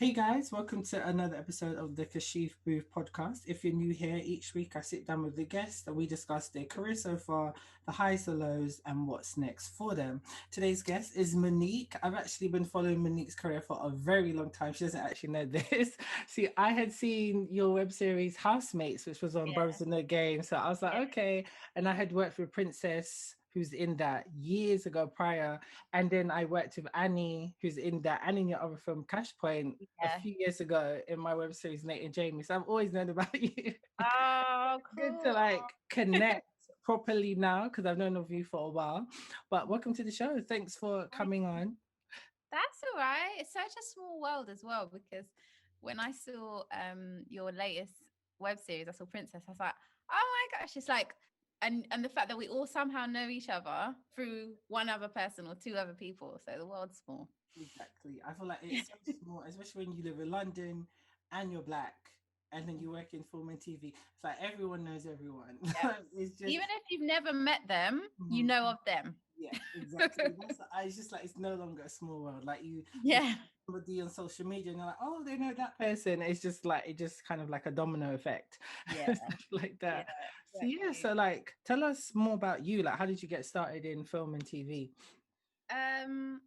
Hey guys, welcome to another episode of the Kashif Boothe podcast. If you're new here, each week I sit down with the guests and we discuss their career so far, the highs, the lows, and what's next for them. Today's guest is Monique. I've actually been following Monique's career for a very long time. She doesn't actually know this. See, I had seen your web series Housemates, which was on Yeah, Brothers in the Game. So I was like, yeah. okay. And I had worked with Princess, who's in that years ago prior. And then I worked with Annie, who's in that, and in your other film, Cash Point, a Yeah. few years ago in my web series, Nate and Jamie. So I've always known about you. Oh, Good to cool. like connect properly now because I've known of you for a while. But welcome to the show. Thanks for Thank coming you. on. That's all right. It's such a small world as well because when I saw your latest web series, I saw Princess. I was like, oh my gosh, it's like, and the fact that we all somehow know each other through one other person or two other people. So the world's small. Exactly. I feel like it's so small, especially when you live in London and you're black and then you work in film and TV. It's like everyone knows everyone. Yep. It's just Even if you've never met them, you mhm. know of them. Yeah, exactly. It's just like it's no longer a small world. Like you Yeah. see somebody on social media and you're like, oh, they know that person. It's just like it just kind of like a domino effect, Yeah. stuff like Yeah. that. So yeah, Exactly. so like tell us more about you. Like how did you get started in film and TV? Um,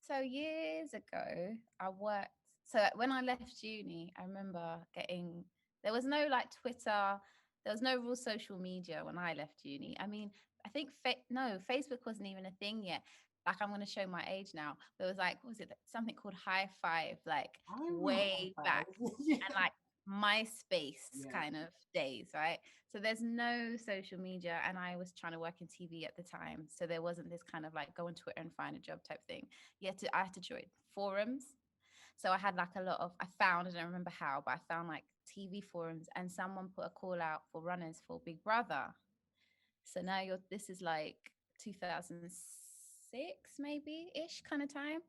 so years ago, I worked. So when I left uni, I remember getting. There was no like Twitter. There was no real social media when I left uni. I mean, I think no, Facebook wasn't even a thing yet. Like I'm going to show my age now. There was like, what was it something called High Five, like I remember High way back, Five. Yeah. and like MySpace Yeah. kind of days, right? So there's no social media, and I was trying to work in TV at the time. So there wasn't this kind of like go on Twitter and find a job type thing. I had to join forums. So I had like a lot of, I found, I don't remember how, but I found like TV forums, and someone put a call out for runners for Big Brother. So now this is like 2006 maybe ish kind of time.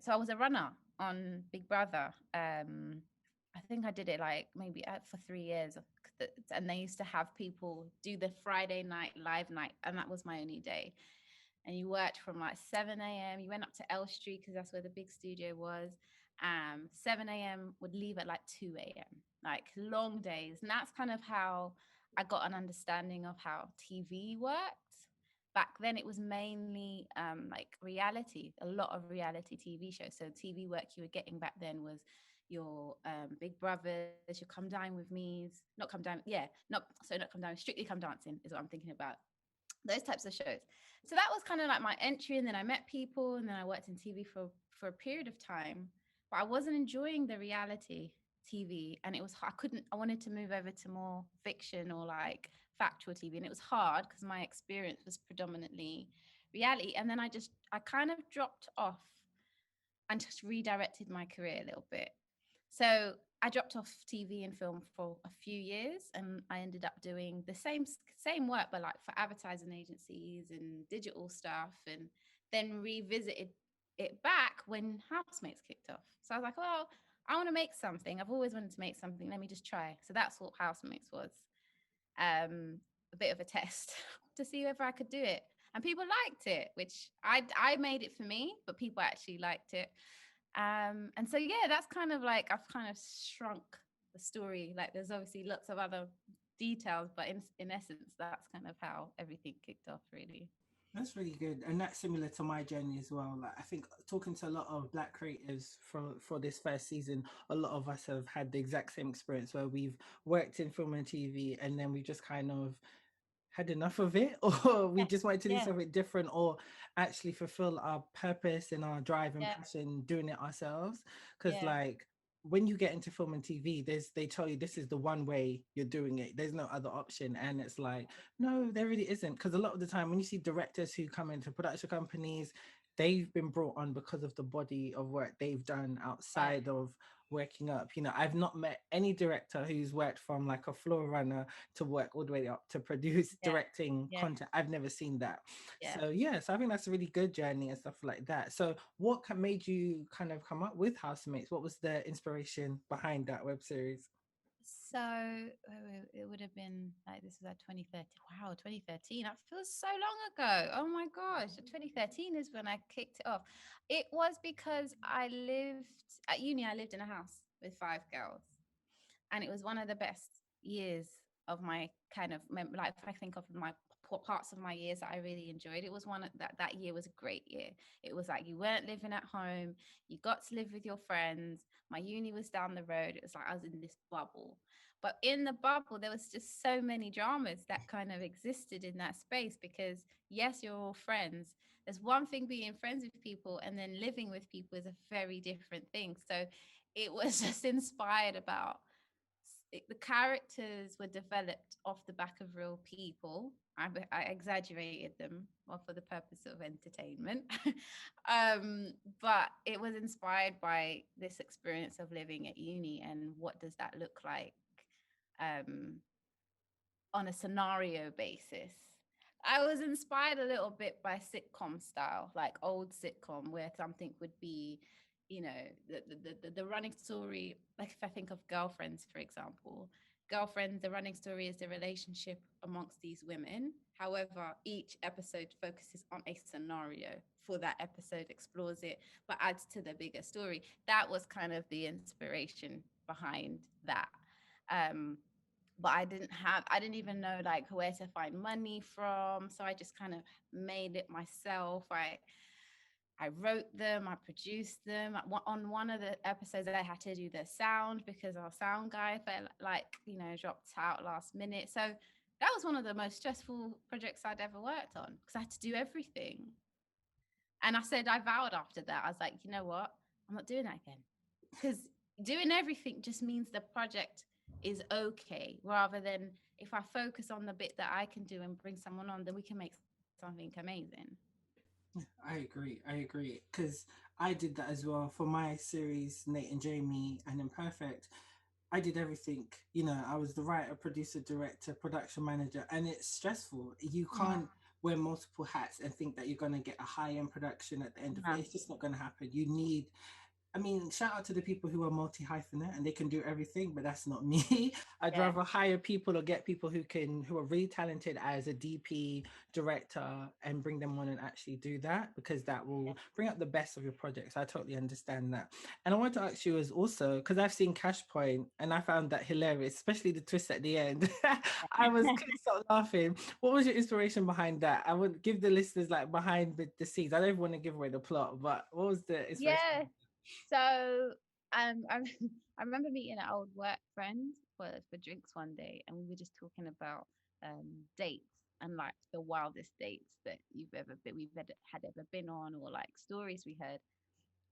So I was a runner on Big Brother. I think I did it like maybe for 3 years. And they used to have people do the Friday night live night, and that was my only day. And you worked from like 7 a.m. You went up to L Street because that's where the big studio was. 7 a.m. would leave at like 2 a.m. Like long days. And that's kind of how I got an understanding of how TV worked. Back then, it was mainly like reality, a lot of reality TV shows. So TV work you were getting back then was your Big Brothers, your Come Dine with Me's, not Come Down, yeah, not Come Down, Strictly Come Dancing is what I'm thinking about. Those types of shows. So that was kind of like my entry, and then I met people, and then I worked in TV for a period of time, but I wasn't enjoying the reality TV, and it was I couldn't I wanted to move over to more fiction or like factual TV, and it was hard because my experience was predominantly reality, and then I kind of dropped off and just redirected my career a little bit. So I dropped off TV and film for a few years, and I ended up doing the same work, but like for advertising agencies and digital stuff, and then revisited it back when Housemates kicked off. So I was like, well, I want to make something. I've always wanted to make something. Let me just try. So that's what Housemates was. A bit of a test to see whether I could do it. And people liked it, which I made it for me, but people actually liked it. And so yeah, that's kind of like I've kind of shrunk the story. Like there's obviously lots of other details, but in essence, that's kind of how everything kicked off, really. That's really good, and that's similar to my journey as well. Like I think talking to a lot of black creatives for this first season, a lot of us have had the exact same experience where we've worked in film and TV, and then we just kind of had enough of it, or we Yeah, just wanted to do yeah, something different, or actually fulfill our purpose and our drive and yeah, passion doing it ourselves. Because yeah, like when you get into film and TV, they tell you this is the one way you're doing it. There's no other option, and it's like no, there really isn't. Because a lot of the time, when you see directors who come into production companies, they've been brought on because of the body of work they've done yeah, outside of working up. I've not met any director who's worked from like a floor runner to work all the way up to produce yeah, directing yeah, content. I've never seen that. yeah. So yeah, so I think that's a really good journey and stuff like that. So what made you kind of come up with Housemates? What was the inspiration behind that web series? So it would have been like this was at 2013. Wow, 2013. That feels so long ago. Oh my gosh. 2013 is when I kicked it off. It was because I lived at uni, I lived in a house with five girls. And it was one of the best years of my kind of like if I think of my parts of my years that I really enjoyed. It was one of that year was a great year. It was like you weren't living at home, you got to live with your friends. My uni was down the road. It was like I was in this bubble. But in the bubble, there was just so many dramas that kind of existed in that space because yes, you're all friends. There's one thing being friends with people, and then living with people is a very different thing. So it was just inspired about the characters were developed off the back of real people. I exaggerated them well, for the purpose of entertainment. But it was inspired by this experience of living at uni and what does that look like um, on a scenario basis. I was inspired a little bit by sitcom style, like old sitcom, where something would be, you know, the running story. Like if I think of Girlfriends, for example, Girlfriends, the running story is the relationship amongst these women. However, each episode focuses on a scenario for that episode, explores it, but adds to the bigger story. That was kind of the inspiration behind that. Um, but I didn't even know like where to find money from, so I just kind of made it myself. I wrote them, I produced them. On one of the episodes I had to do the sound because our sound guy felt like, you know, dropped out last minute. So that was one of the most stressful projects I'd ever worked on because I had to do everything. And I said, I vowed after that, I was like, you know what, I'm not doing that again, because doing everything just means the project is okay, rather than if I focus on the bit that I can do and bring someone on, then we can make something amazing. I agree. I agree. Because I did that as well for my series, Nate and Jamie and Imperfect. I did everything. You know, I was the writer, producer, director, production manager, and it's stressful. You Yeah. can't wear multiple hats and think that you're going to get a high end production at the end of it. No. It's just not going to happen. You need, I mean, shout out to the people who are multi hyphenate and they can do everything, but that's not me. I'd Yeah. rather hire people or get people who are really talented as a DP director and bring them on and actually do that because that will bring out the best of your projects. I totally understand that. And I want to ask you as also because I've seen Cash Point and I found that hilarious, especially the twist at the end. I was couldn't stop laughing. What was your inspiration behind that? I would give the listeners like behind the scenes. I don't even want to give away the plot, but what was the inspiration? Yeah. So I remember meeting an old work friend for drinks one day, and we were just talking about dates and like the wildest dates that we've had ever been on, or like stories we heard.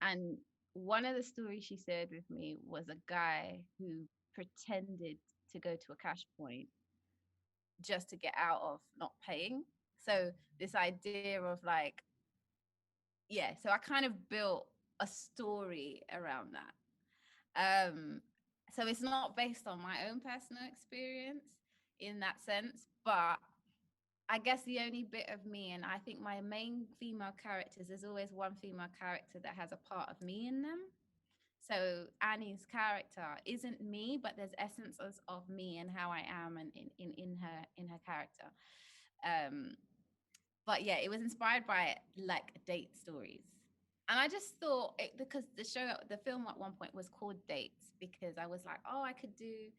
And one of the stories she shared with me was a guy who pretended to go to a cash point just to get out of not paying. So this idea of like, yeah, so I kind of built a story around that. So it's not based on my own personal experience in that sense, but I guess the only bit of me, and I think my main female characters, there's always one female character that has a part of me in them. So Annie's character isn't me, but there's essences of me and how I am and in her character. Um, but yeah, it was inspired by like date stories. And I just thought it, because the film at one point was called Dates, because I was like, oh, I could do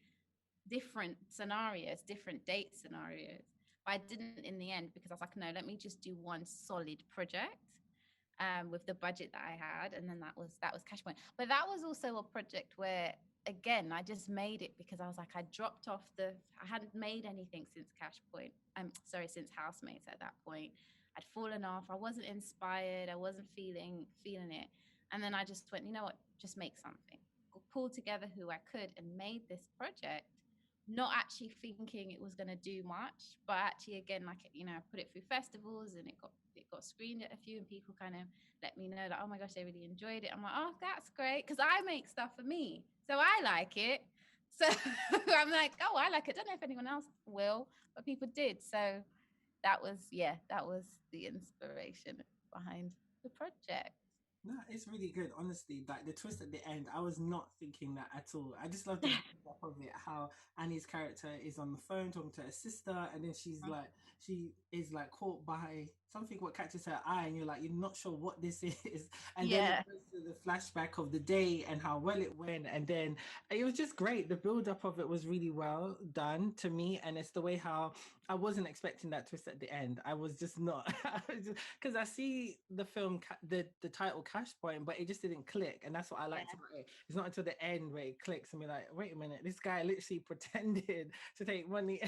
different scenarios, different date scenarios. But I didn't in the end because I was like, no, let me just do one solid project with the budget that I had, and then that was Cash Point. But that was also a project where again I just made it because I was like I dropped off the I hadn't made anything since Cash Point. I'm sorry, since Housemates at that point. I'd fallen off. I wasn't inspired. I wasn't feeling it. And then I just went, you know what? Just make something. Pulled together who I could and made this project, not actually thinking it was going to do much, but actually again, like, you know, I put it through festivals and it got screened at a few, and people kind of let me know like, oh my gosh, they really enjoyed it. I'm like, oh, that's great, because I make stuff for me, so I like it. So I'm like, oh, I like it. Don't know if anyone else will, but people did. So that was the inspiration behind the project. No, it's really good, honestly. Like the twist at the end, I was not thinking that at all. I just love the build up of it, how Annie's character is on the phone talking to her sister, and then she is like caught by something what catches her eye, and you're like, you're not sure what this is, and then it Yeah, goes to the flashback of the day and how well it went, and then it was just great. The build up of it was really well done to me, and it's the way how I wasn't expecting that twist at the end. I was just not. Because I see the film, the title Cash Point, but it just didn't click, and that's what I liked yeah, about it. It's not until the end where it clicks and we're like, wait a minute, this guy literally pretended to take money.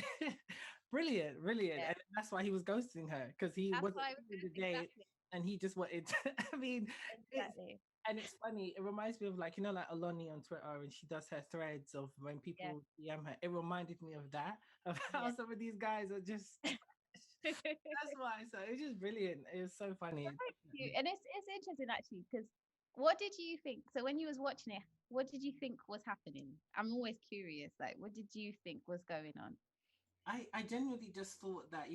Brilliant, brilliant, yeah. and that's why he was ghosting her because he That's wasn't why I was feeling the date, exactly, and he just wanted. To, I mean, it's exactly. and it's funny. It reminds me of like like Aloni on Twitter, and she does her threads of when Yeah, people DM her. It reminded me of that, of how yeah. some of these guys are just. That's why. So it's just brilliant. It was so funny. Thank you. Definitely. And it's interesting actually because what did you think? So when you was watching it, what did you think was happening? I'm always curious. Like, what did you think was going on? I genuinely just thought that,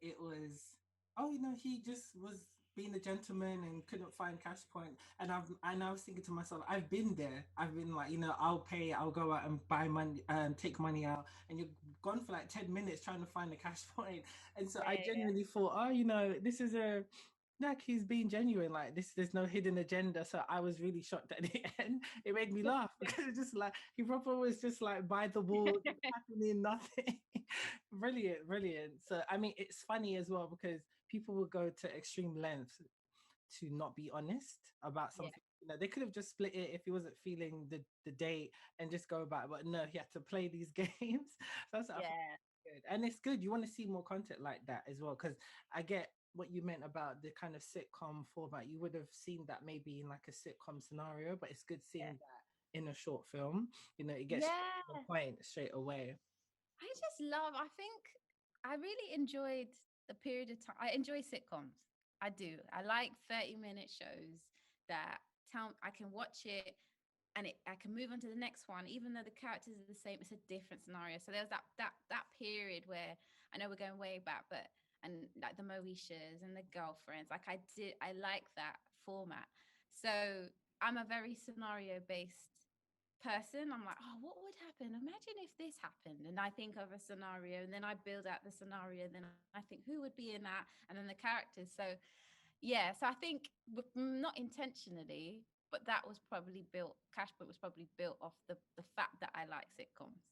it was, oh, he just was being a gentleman and couldn't find cash point. And I was thinking to myself, I've been there. I've been like, I'll pay, I'll go out and buy money, take money out, and you're gone for like 10 minutes trying to find a cash point. And so I Yeah, genuinely thought, oh, this is a like he's being genuine, like this, there's no hidden agenda. So I was really shocked at the end. It made me laugh because it's just like he proper was just like by the wall, just yeah, happening nothing. Brilliant, brilliant. So I mean, it's funny as well because people will go to extreme lengths to not be honest about yeah, something. They could have just split it if he wasn't feeling the date and just go about it. But no, he had to play these games. So that's what I thought yeah, good. And it's good. You want to see more content like that as well. Because I get what you meant about the kind of sitcom format. You would have seen that maybe in like a sitcom scenario, but it's good yeah. seeing that in a short film. It gets straight to the Yeah. point straight away. I just love, I think I really enjoyed the period of time. I enjoy sitcoms. I do. I like 30-minute shows that tell I can watch it and I can move on to the next one, even though the characters are the same. It's a different scenario. So there was that period where I know we're going way back, but and like the Moeshas and the girlfriends, like I like that format. So I'm a very scenario based person. I'm like, oh, what would happen? Imagine if this happened. And I think of a scenario and then I build out the scenario. Then I think who would be in that? And then the characters. So yeah, so I think not intentionally, but that was probably built, Cashbook was probably built off the fact that I like sitcoms.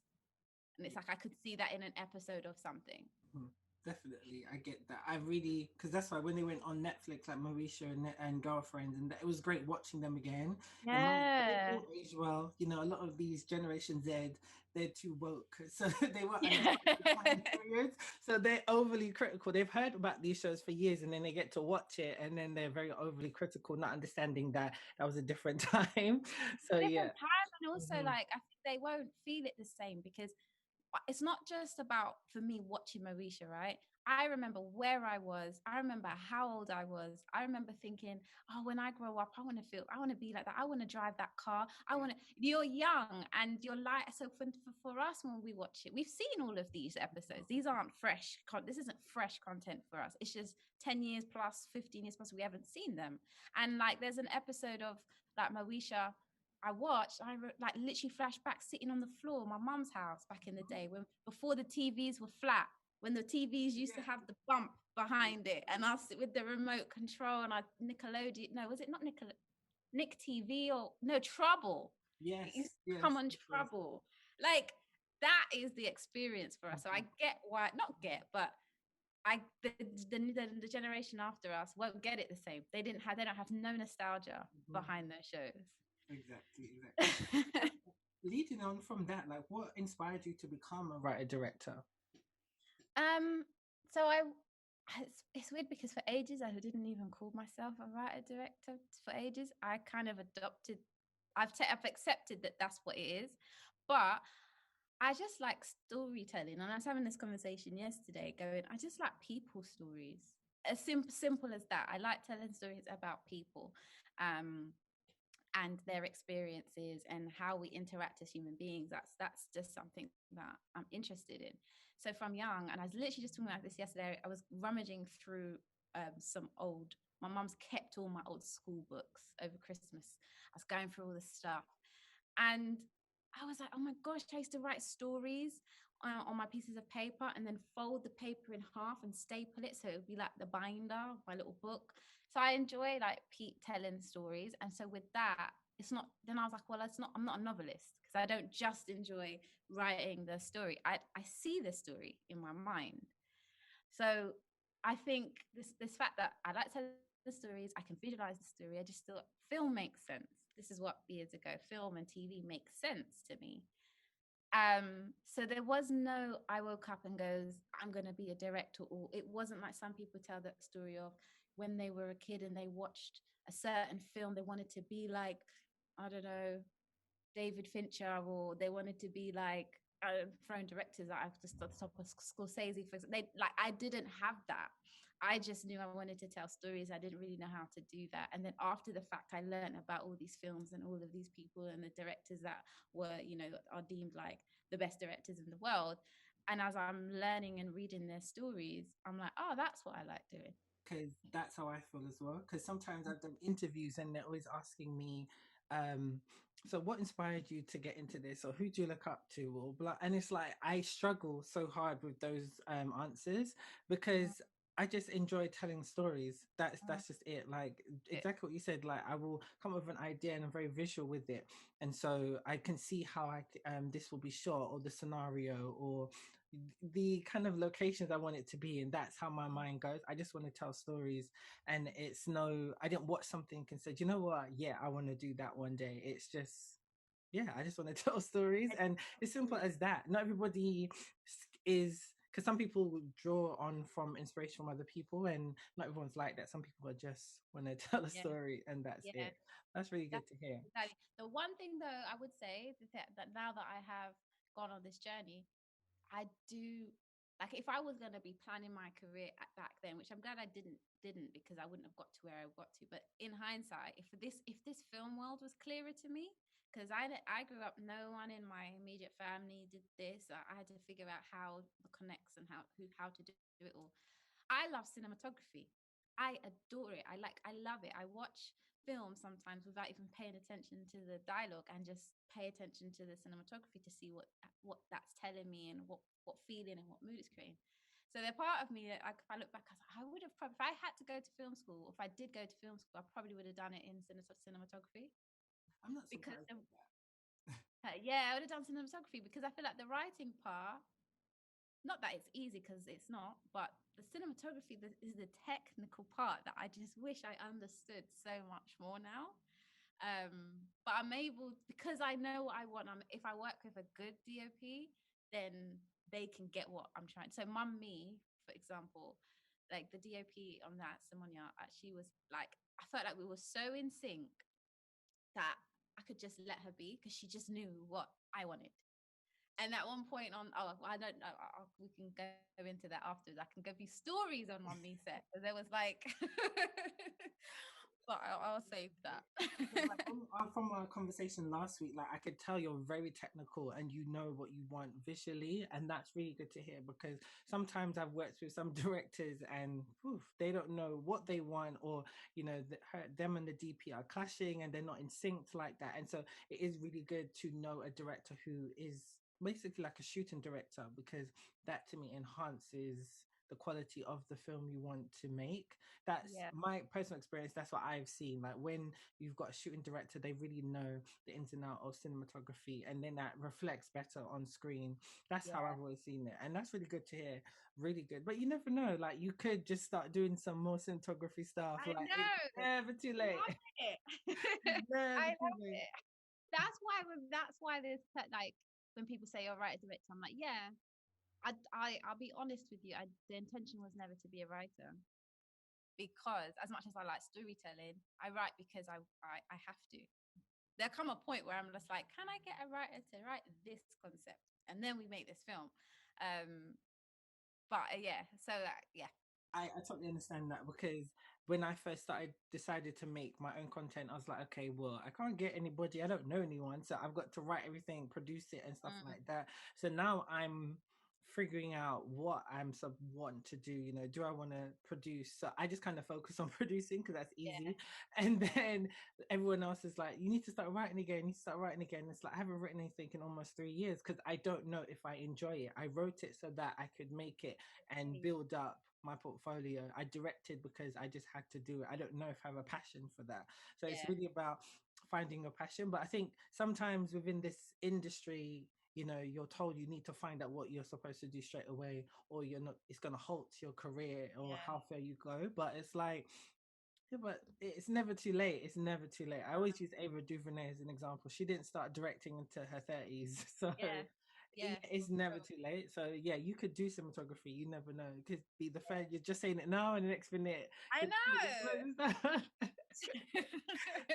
And it's like I could see that in an episode of something. Mhm. Definitely, I get that. I really, because that's why when they went on Netflix, like Mauricio and Girlfriends, and it was great watching them again. They Yeah. all age well. A lot of these Generation Z, they're too woke, so they weren't Yeah. understanding the time periods. So they're overly critical. They've heard about these shows for years, and then they get to watch it, and then they're very overly critical, not understanding that that was a different time. So yeah. Different time. And also, Mhm. like, I think they won't feel it the same because it's not just about for me watching Moesha, right? I remember where I was. I remember how old I was. I remember thinking, oh, when I grow up, I want to be like that. I want to drive that car. You're young and you're like, so for us, when we watch it, we've seen all of these episodes. These aren't fresh. This isn't fresh content for us. It's just 10 years plus, 15 years plus, we haven't seen them. And like, there's an episode of like Moesha I watched, like literally flashback sitting on the floor, my mum's house back in the day when before the TVs were flat, when the TVs used to Yeah. have the bump behind it, and I'll sit with the remote control and I Nickelodeon. No, was it not Nick TV or no Trouble? It Yes. used to Yes. come on It was. Trouble. Like that is the experience for us. So I Mhm. get why, not get, but I the generation after us won't get it the same. They don't have no nostalgia Mhm. behind those shows. Exactly. Exactly. So, leading on from that, like, what inspired you to become a writer director? So it's weird because for ages I didn't even call myself a writer director. For ages, I kind of adopted. I've accepted that that's what it is, but I just like storytelling. And I was having this conversation yesterday, going, I just like people stories. As simple as that. I like telling stories about people. Um, and their experiences and how we interact as human beings. That's just something that I'm interested in. So from young, and I was literally just talking about this yesterday. I was rummaging through some old My mum's kept all my old school books over Christmas. I was going through all this stuff. And I was like, oh my gosh, I used to write stories on my pieces of paper and then fold the paper in half and staple it. So it would be like the binder of my little book. So I enjoy like Pete telling stories. And so with that, it's not, then I was like, well, I'm not a novelist because I don't just enjoy writing the story. I see the story in my mind. So I think this fact that I like telling stories, I can visualize the story. I just thought film makes sense. This is what years ago film and TV makes sense to me. So there was no I woke up and goes, I'm gonna be a director, or it wasn't like some people tell that story of when they were a kid and they watched a certain film, they wanted to be like, I don't know, David Fincher, or they wanted to be like throwing directors that I've just at the top of Scorsese. For they like I didn't have that. I just knew I wanted to tell stories. I didn't really know how to do that. And then after the fact, I learned about all these films and all of these people and the directors that were, are deemed like the best directors in the world. And as I'm learning and reading their stories, I'm like, oh, that's what I like doing. Because that's how I feel as well. Because sometimes I've done interviews and they're always asking me, um, so what inspired you to get into this, or who do you look up to, or blah. And it's like I struggle so hard with those answers Mm, because I just enjoy telling stories. mm, That's just it. Like it. exactly what you said. Like I will come up with an idea and I'm very visual with it, and so I can see how this will be shot, or the scenario, or the kind of locations I want it to be in. That's how my Mm, mind goes. I just want to tell stories, and it's no, I didn't watch something and say, "Do you know what? Yeah, I want to do that one day." It's just, yeah, I just want to tell stories, and it's simple as that. Not everybody is, because some people draw on from inspiration from other people, and not everyone's like that. Some people are just want to tell a yeah, story, and that's yeah. it. That's really That good to hear. exactly. The one thing though I would say that now that I have gone on this journey, I do like if I was gonna be planning my career back then, which I'm glad I didn't because I wouldn't have got to where I got to. But in hindsight, if this film world was clearer to me, because I grew up, no one in my immediate family did this. I had to figure out how the connects and how to do it all. I love cinematography. I adore it. I love it. I watch films sometimes without even paying attention to the dialogue and just pay attention to the cinematography to see what that's telling me and what feeling and what mood it's creating. So they're part of me that if I look back, I would have probably, if I had to go to film school, or if I did go to film school, I probably would have done it in cinematography I'm not because surprised at that. yeah, I would have done cinematography because I feel like the writing part, not that it's easy because it's not, but the cinematography is the technical part that I just wish I understood so much more now. But I'm able, because I know what I want. If I work with a good DOP, then they can get what I'm trying. So Mum Me, for example, like the DOP on that Simonia, she was like, I felt like we were so in sync that I could just let her be because she just knew what I wanted. And at one point on, oh, I don't know, we can go into that afterwards. I can give you stories on Mummy set. Because there was like, but I'll save that. Because like from our conversation last week, like I could tell you're very technical and you know what you want visually, and that's really good to hear. Because sometimes I've worked with some directors and whew, they don't know what they want, or them and the DP are clashing and they're not in sync like that. And so it is really good to know a director who is basically like a shooting director, because that to me enhances the quality of the film you want to make. That's Yeah, my personal experience. That's what I've seen. Like when you've got a shooting director, they really know the ins and out of cinematography, and then that reflects better on screen. That's how yeah. I've always seen it, and that's really good to hear. Really good. But you never know. Like you could just start doing some more cinematography stuff. I Like it's know. never too I late. love it. Never I too love late. it. That's why there's like when people say you're a writer director, I'm like, yeah. I'll be honest with you. The intention was never to be a writer because as much as I like storytelling, I write because I have to. There come a point where I'm just like, can I get a writer to write this concept, and then we make this film. Um, but yeah, so yeah, I totally understand that, because when I first started decided to make my own content, I was like, okay, well, I can't get anybody, I don't know anyone, so I've got to write everything, produce it and stuff mm, like that. So now I'm figuring out what I'm want to do. You know, do I want to produce? So I just kind of focus on producing because that's Yeah. easy. And then everyone else is like, you need to start writing again. You need to start writing again. It's like I haven't written anything in almost 3 years because I don't know if I enjoy it. I wrote it so that I could make it and Okay. build up my portfolio. I directed because I just had to do it. I don't know if I have a passion for that. So it's Yeah. really about finding your passion. But I think sometimes within this industry, you know, you're told you need to find out what you're supposed to do straight away, or you're not, it's going to halt your career or Yeah. how far you go. But it's like, yeah, but it's never too late. It's never too late. I always use Ava DuVernay as an example. She didn't start directing until her 30s. So Yeah. yeah, Yeah. it's For never sure. too late. So yeah, you could do cinematography. You never know. It could be the first, you're just saying it now, and the next minute, I the know.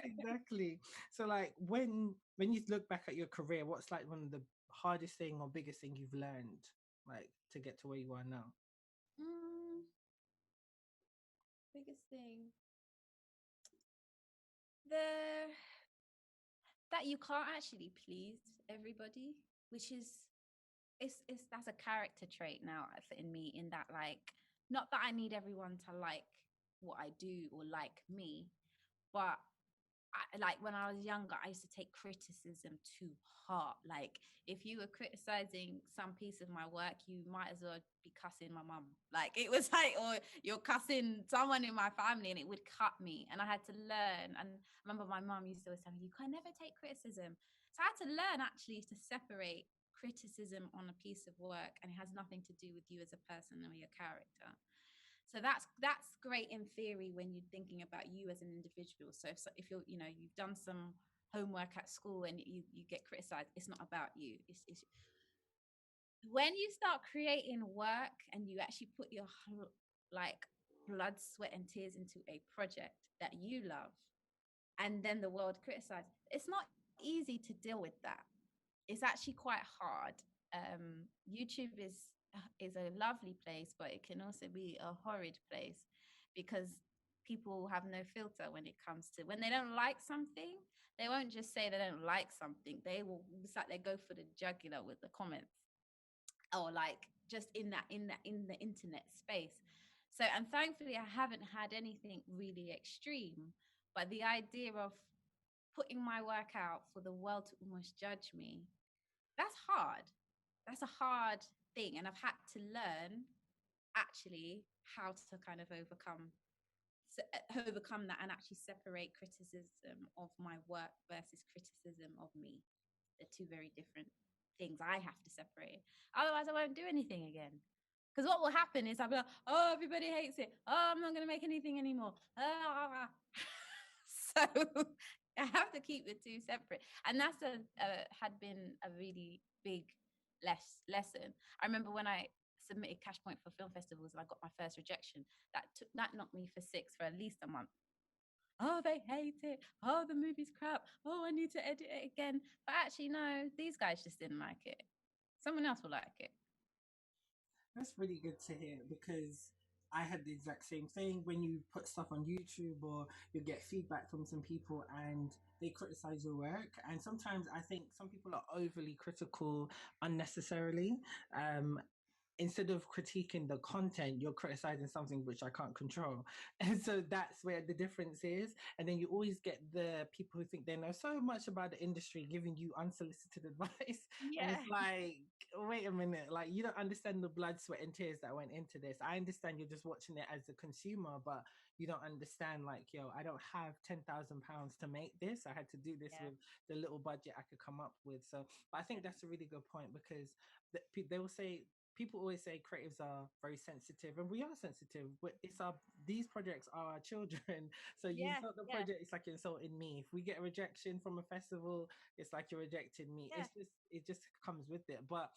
exactly. So like when you look back at your career, what's like one of the hardest thing or biggest thing you've learned like to get to where you are now? Mm, biggest thing. The that you can't actually please everybody, which is it's that's a character trait now in me, in that, like, not that I need everyone to like what I do or like me, but like when I was younger, I used to take criticism to heart. Like if you were criticizing some piece of my work, you might as well be cussing my mum. Like it was like, or you're cussing someone in my family, and it would cut me. And I had to learn. And I remember my mum used to always tell me, "You can never take criticism." So I had to learn actually to separate criticism on a piece of work, and it has nothing to do with you as a person or your character. So that's great in theory when you're thinking about you as an individual. So if you're, you know, you've done some homework at school and you get criticized, it's not about you. It's when you start creating work and you actually put your like blood, sweat, and tears into a project that you love, and then the world criticizes. It's not easy to deal with that. It's actually quite hard. YouTube is a lovely place, but it can also be a horrid place because people have no filter when it comes to when they don't like something. They won't just say they don't like something. They will, it's like they go for the jugular with the comments, or like just in the internet space. So, and thankfully I haven't had anything really extreme, but the idea of putting my work out for the world to almost judge me, that's hard. That's a hard thing. And I've had to learn actually how to kind of overcome that and actually separate criticism of my work versus criticism of me. They're two very different things I have to separate. Otherwise, I won't do anything again. Because what will happen is I'll be like, oh, everybody hates it. Oh, I'm not going to make anything anymore. Ah. So I have to keep the two separate. And that's had been a really big lesson. I remember when I submitted Cash Point for film festivals and I got my first rejection, that knocked me for six for at least a month. Oh, they hate it. Oh, the movie's crap. Oh, I need to edit it again. But actually, no, these guys just didn't like it. Someone else will like it. That's really good to hear because I had the exact same thing when you put stuff on YouTube or you get feedback from some people and they criticize your work. And sometimes I think some people are overly critical unnecessarily. Um, Instead of critiquing the content, you're criticizing something which I can't control. And so that's where the difference is. And then you always get the people who think they know so much about the industry giving you unsolicited advice. And Yeah, it's like, wait a minute, like you don't understand the blood, sweat, and tears that went into this. I understand you're just watching it as a consumer, but you don't understand, like, yo, I don't have £10,000 to make this. I had to do this yeah, with the little budget I could come up with. So, but I yeah, think that's a really good point because they will say people always say creatives are very sensitive, and we are sensitive. But it's our these projects are our children. So you yeah, insult the yeah, project, it's like you're insulting me. If we get a rejection from a festival, it's like you're rejecting me. yeah, It just comes with it. But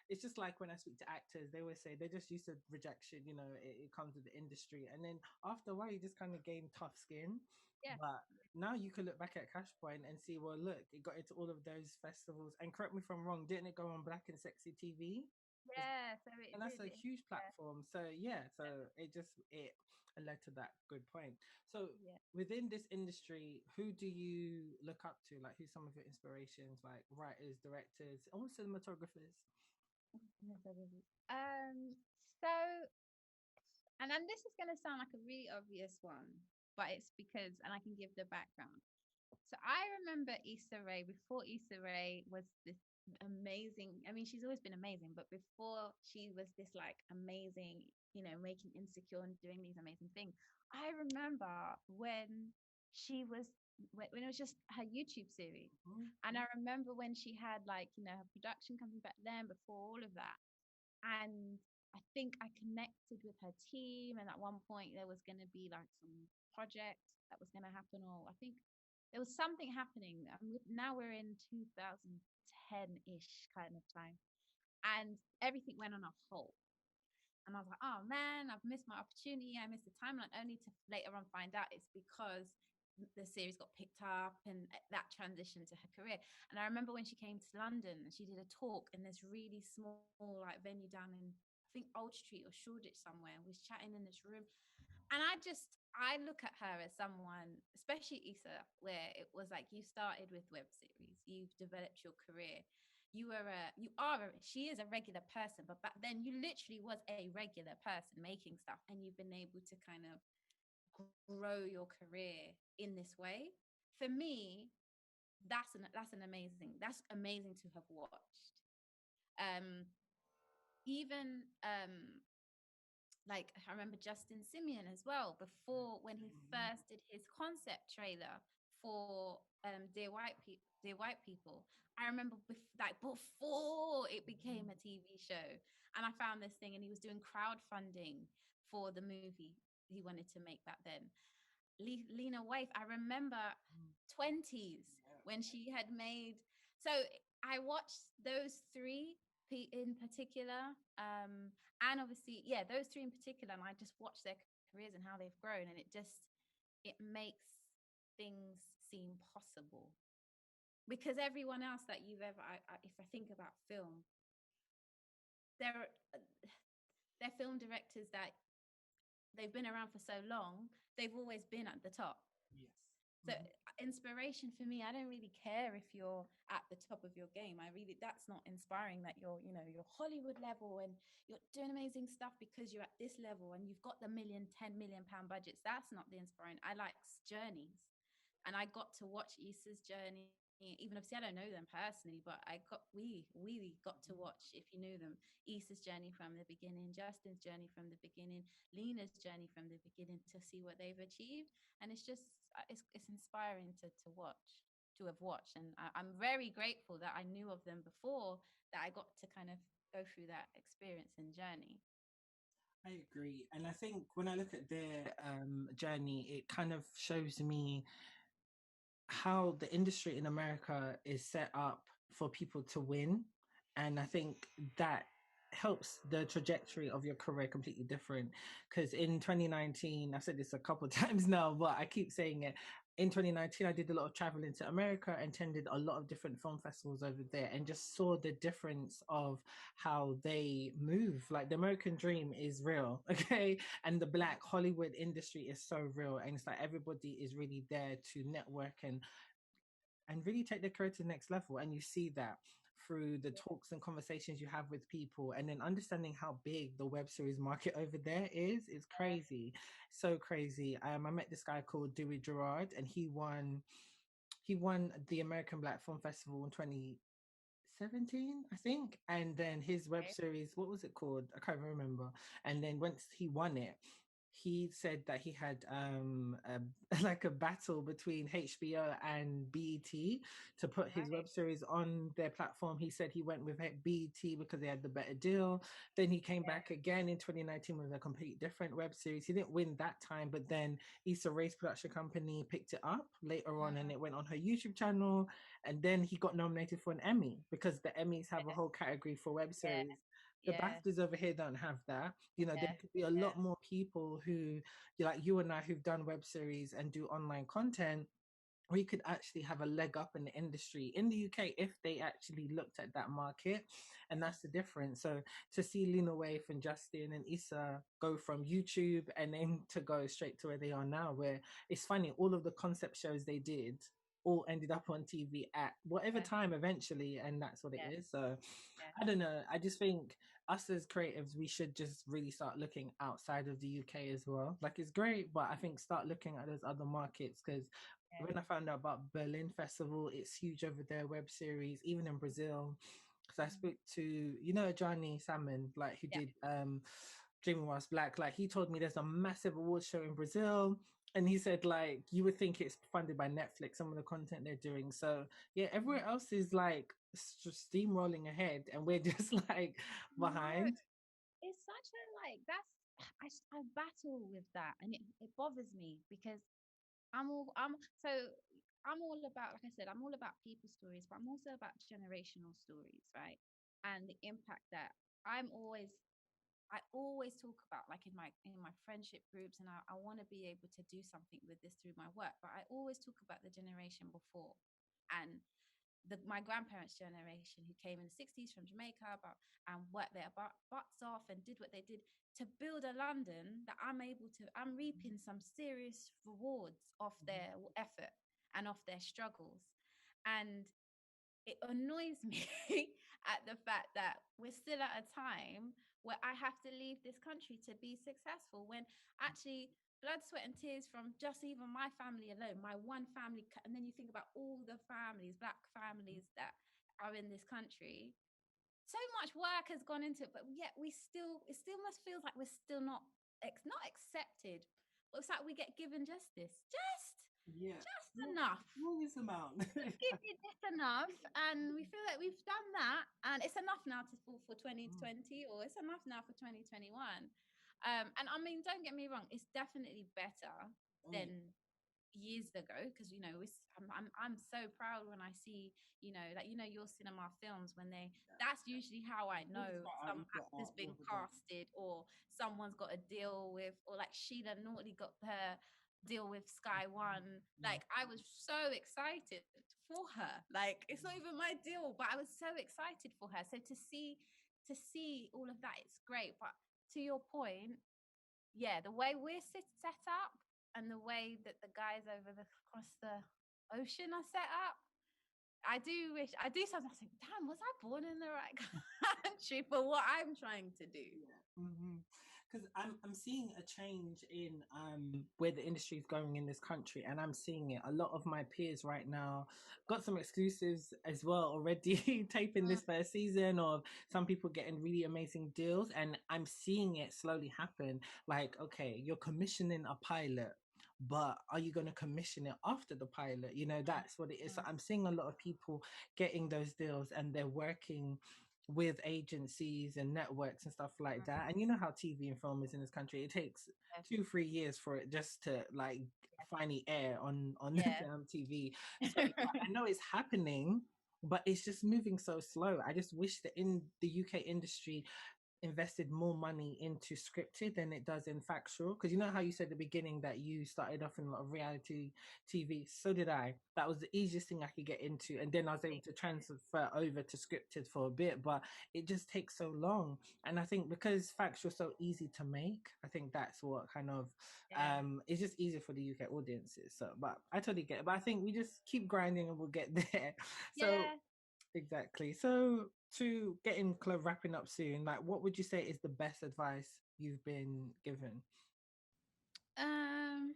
it's just like when I speak to actors, they always say they're just used to rejection. You know, it comes with the industry, and then after a while, you just kind of gain tough skin. yeah, But now you can look back at Cash Point and see, well, look, it got into all of those festivals. And correct me if I'm wrong, didn't it go on Black and Sexy TV? yeah. So And it that's did. a huge Yeah, platform. So yeah, so it led to that good point. So yeah. within this industry, who do you look up to? Like, who's some of your inspirations? Like writers, directors, almost cinematographers. So, and then this is going to sound like a really obvious one, but it's because, and I can give the background. So I remember Issa Rae before Issa Rae was this amazing. I mean, she's always been amazing, but before she was this like amazing, making Insecure and doing these amazing things. I remember when she was when it was just her YouTube series. And I remember when she had like, her production company back then before all of that. And I think I connected with her team. And at one point, there was going to be like some project that was going to happen, or I think there was something happening. Now we're in 2010-ish kind of time, and everything went on a hold. And I was like, oh man, I've missed my opportunity. I missed the timeline, only to later on find out it's because the series got picked up and that transitioned to her career. And I remember when she came to London and she did a talk in this really small like venue down in, I think, Old Street or Shoreditch somewhere, and was chatting in this room. And I look at her as someone, especially Issa, where it was like you started with web series, you've developed your career. She is a regular person, but back then you literally was a regular person making stuff, and you've been able to kind of grow your career in this way. For me, that's amazing to have watched. Um, even like I remember Justin Simeon as well, before when he first did his concept trailer for Dear White People. I remember like before it became a TV show, and I found this thing, and he was doing crowdfunding for the movie he wanted to make back then. Lena Waithe, I remember 20s when she had made. So I watched those three in particular, and obviously, yeah, those three in particular, and I just watched their careers and how they've grown, and it makes things seem possible because everyone else that you've ever, if I think about film, they're they're film directors that they've been around for so long, they've always been at the top. Yes. So inspiration for me, I don't really care if you're at the top of your game. That's not inspiring, that you're Hollywood level and you're doing amazing stuff because you're at this level and you've got the 10 million pound budgets. That's not the inspiring. I like journeys. And I got to watch Issa's journey. Even obviously I don't know them personally, but we got to watch, if you knew them, Issa's journey from the beginning, Justin's journey from the beginning, Lena's journey from the beginning, to see what they've achieved. And it's inspiring to watch, to have watched. And I'm very grateful that I knew of them before, that I got to kind of go through that experience and journey. I agree. And I think when I look at their journey, it kind of shows me how the industry in America is set up for people to win. And I think that helps the trajectory of your career completely different. Because in 2019, I've said this a couple of times now, but I keep saying it. In 2019, I did a lot of traveling to America and attended a lot of different film festivals over there, and just saw the difference of how they move. Like, the American dream is real, okay? And the Black Hollywood industry is so real. And it's like everybody is really there to network and really take their career to the next level. And you see that through the talks and conversations you have with people, and then understanding how big the web series market over there is crazy. So crazy. I met this guy called Dewey Gerard, and he won the American Black Film Festival in 2017, I think. And then his web Okay. series, what was it called? I can't remember. And then once he won it, he said that he had like a battle between HBO and BET to put his Right. web series on their platform. He said he went with BET because they had the better deal. Then he came Yeah. back again in 2019 with a complete different web series. He didn't win that time, but then Issa Rae's production company picked it up later on, and Mm, it went on her YouTube channel. And then he got nominated for an Emmy, because the Emmys have a whole category for web yeah. series. The Yeah. BAFTAs over here don't have that. There Yeah. could be a lot more people who, like you and I, who've done web series and do online content. We could actually have a leg up in the industry in the UK if they actually looked at that market. And that's the difference. So to see Lena Waithe and Justin and Issa go from YouTube and then to go straight to where they are now, where it's funny, all of the concept shows they did all ended up on TV at whatever Yeah. time eventually, and that's what it Yeah. is. So Yeah. I don't know. I just think us as creatives, we should just really start looking outside of the UK as well. Like it's great, but I think start looking at those other markets because Yeah. when I found out about Berlin Festival, it's huge over there, web series, even in Brazil. Because I Mm. spoke to, you know, Johnny Salmon, like who Yeah. did Dreaming Whilst Black. Like he told me there's a massive award show in Brazil. And he said, like, you would think it's funded by Netflix, some of the content they're doing. So yeah, Mm. everywhere else is like just steamrolling ahead, and we're just like No, behind. it's such a like that's I battle with that, and it bothers me because I'm so I'm all about, like I said, I'm all about people stories, but I'm also about generational stories, right? And the impact that I'm always I always talk about, like in my friendship groups, and I want to be able to do something with this through my work, but I always talk about the generation before, and my grandparents' generation who came in the 60s from Jamaica and worked their butts off and did what they did to build a London that I'm reaping some serious rewards off their effort and off their struggles. And it annoys me at the fact that we're still at a time where I have to leave this country to be successful when actually blood, sweat, and tears from just even my family alone, my one family, and then you think about all the families, black families that are in this country. So much work has gone into it, but yet it still must feels like we're still not accepted, but it's like we get given justice, Yeah. just Small, enough, smallest amount. just give you just enough, and we feel like we've done that, and it's enough now for Mm, 2020, or it's enough now for 2021. And I mean, don't get me wrong, it's definitely better oh yeah. than years ago, because I'm so proud when I see, like, your cinema films, when they that's usually how I All the know smart art some you've got actor's out been all the time. casted, or someone's got a deal with, or like Sheila Naughtley got her deal with Sky One. Mm, Like, I was so excited for her. Like, it's not even my deal, but I was so excited for her. So to see all of that, it's great. But to your point, yeah, the way we're set up, and the way that the guys across the ocean are set up, I do sometimes think, damn, was I born in the right country for what I'm trying to do? yeah. Because I'm seeing a change in where the industry is going in this country, and I'm seeing it. A lot of my peers right now got some exclusives as well already, taping Mm, this first season, or some people getting really amazing deals, and I'm seeing it slowly happen. Like, okay, you're commissioning a pilot. But are you going to commission it after the pilot? You know, mm, that's what it is. So mm, I'm seeing a lot of people getting those deals, and they're working with agencies and networks and stuff like mm. that. And you know how TV and film is in this country. It takes Yeah, 2-3 years for it just to like finally air on the yeah, damn TV. So yeah, I know it's happening, but it's just moving so slow. I just wish that in the UK industry invested more money into scripted than it does in factual. Because you know how you said at the beginning that you started off in a lot of reality TV? So did I. That was the easiest thing I could get into. And then I was able to transfer over to scripted for a bit, but it just takes so long. And I think because factual is so easy to make, I think that's what kind of yeah, it's just easier for the UK audiences. So but I totally get it. But I think we just keep grinding and we'll get there. So yeah. exactly. So to getting wrapping up soon, like what would you say is the best advice you've been given? Um,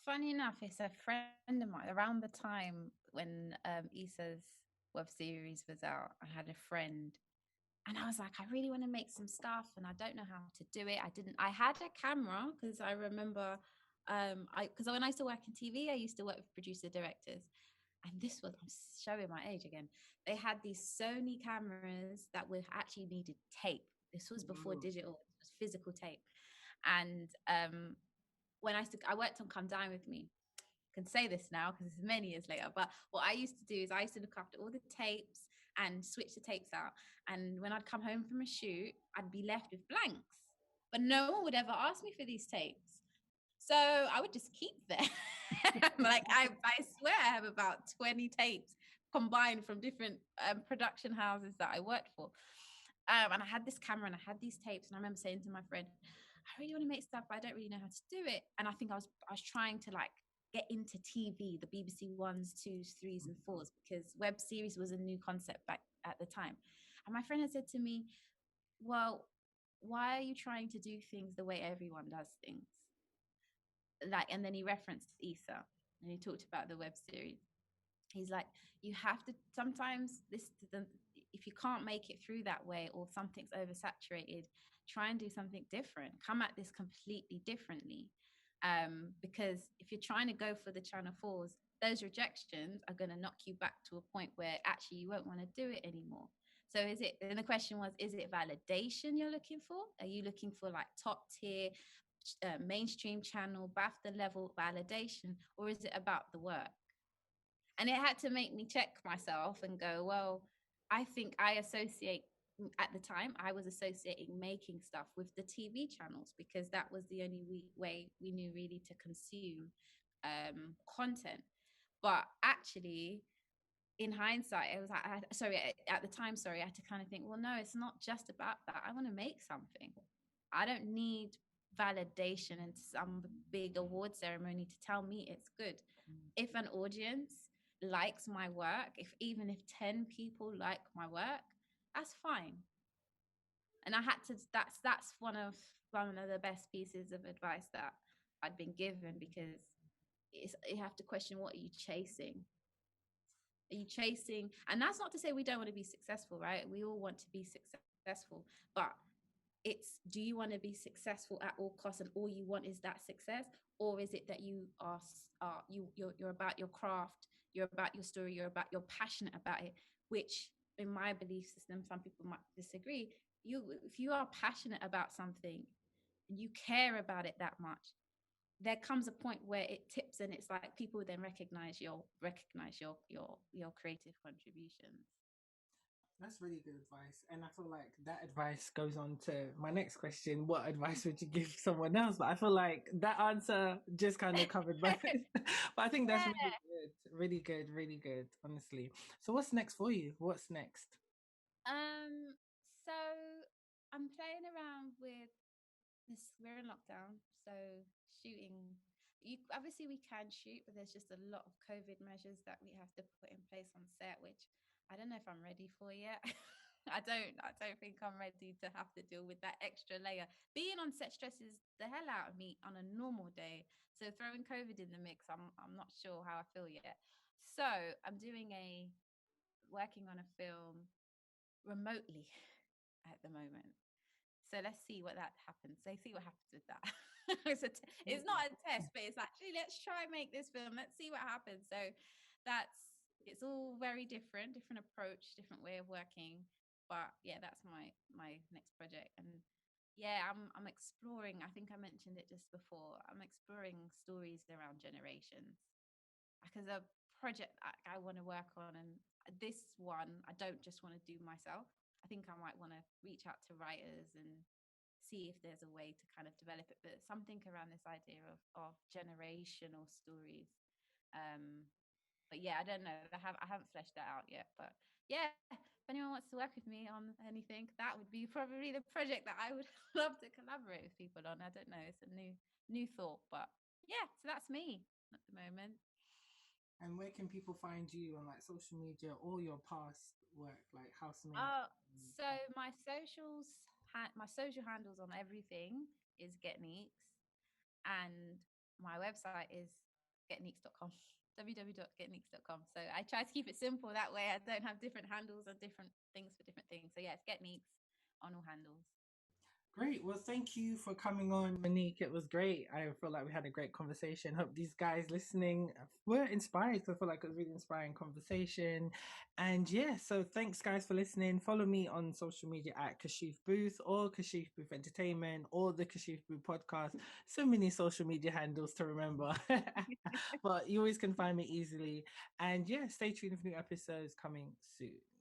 Funny enough, it's a friend of mine. Around the time when Issa's web series was out, I had a friend, and I was like, I really want to make some stuff, and I don't know how to do it. I had a camera, because I remember, because when I used to work in TV, I used to work with producer directors, and this was, I'm showing my age again. They had these Sony cameras that were actually needed tape. This was before Mm, digital, it was physical tape. And when I worked on Come Dine With Me, can say this now because it's many years later, but what I used to do is I used to look after all the tapes and switch the tapes out. And when I'd come home from a shoot, I'd be left with blanks, but no one would ever ask me for these tapes. So I would just keep them. Like, I swear I have about 20 tapes combined from different production houses that I worked for. And I had this camera and I had these tapes. And I remember saying to my friend, I really want to make stuff, but I don't really know how to do it. And I think I was trying to like get into TV, the BBC ones, twos, threes, and fours, because web series was a new concept back at the time. And my friend had said to me, well, why are you trying to do things the way everyone does things? Like, and then he referenced Issa and he talked about the web series. He's like, you have to sometimes if you can't make it through that way, or something's oversaturated, try and do something different, come at this completely differently. Because if you're trying to go for the channel fours, those rejections are going to knock you back to a point where actually you won't want to do it anymore. So is it, and the question was, is it validation you're looking for? Are you looking for like top tier mainstream channel BAFTA level validation, or is it about the work? And it had to make me check myself and go, well, I think I associate, at the time I was associating making stuff with the TV channels, because that was the only way we knew really to consume content. But actually, in hindsight, it was like, sorry, at the time, sorry, I had to kind of think, well, no, it's not just about that. I want to make something. I don't need validation and some big award ceremony to tell me it's good. If an audience likes my work, if even if 10 people like my work, that's fine. And I had to, that's one of the best pieces of advice that I'd been given, because you have to question, what are you chasing? Are you chasing? And that's not to say we don't want to be successful, right? We all want to be successful, but it's, do you want to be successful at all costs and all you want is that success, or is it that you are you're about your craft, you're about your story, you're passionate about it, which in my belief system some people might disagree. You, if you are passionate about something and you care about it that much, there comes a point where it tips and it's like people then recognize your creative contributions. That's really good advice. And I feel like that advice goes on to my next question. What advice would you give someone else? But I feel like that answer just kind of covered both. But I think that's really Yeah. good. Really good. Really good, honestly. So what's next for you? What's next? So I'm playing around with this. We're in lockdown, so shooting. You obviously we can shoot, but there's just a lot of COVID measures that we have to put in place on set, which I don't know if I'm ready for yet. I don't think I'm ready to have to deal with that extra layer. Being on set stresses the hell out of me on a normal day. So throwing COVID in the mix, I'm not sure how I feel yet. So I'm doing a working on a film remotely at the moment. So let's see what that happens. So see what happens with that. It's not a test, but it's actually, let's try and make this film. Let's see what happens. So that's, it's all very different approach, different way of working. But yeah, that's my next project. And yeah, I'm exploring. I think I mentioned it just before. I'm exploring stories around generations, because a project I want to work on, and this one I don't just want to do myself. I think I might want to reach out to writers and see if there's a way to kind of develop it, but something around this idea of generational stories. um but yeah, I don't know, I haven't fleshed that out yet, but yeah, if anyone wants to work with me on anything, that would be probably the project that I would love to collaborate with people on. I don't know, it's a new thought, but yeah, so that's me at the moment. And where can people find you on like social media or your past work, like Housemates? Uh, so my social handles on everything is Getneeks, and my website is getneeks.com. www.getneeks.com. So I try to keep it simple. That way I don't have different handles and different things for different things. So yeah, it's Getneeks on all handles. Great. Well, thank you for coming on, Monique. It was great. I feel like we had a great conversation. Hope these guys listening were inspired. I feel like it was a really inspiring conversation. And yeah, so thanks, guys, for listening. Follow me on social media at Kashif Booth or Kashif Booth Entertainment or the Kashif Booth Podcast. So many social media handles to remember. But you always can find me easily. And yeah, stay tuned for new episodes coming soon.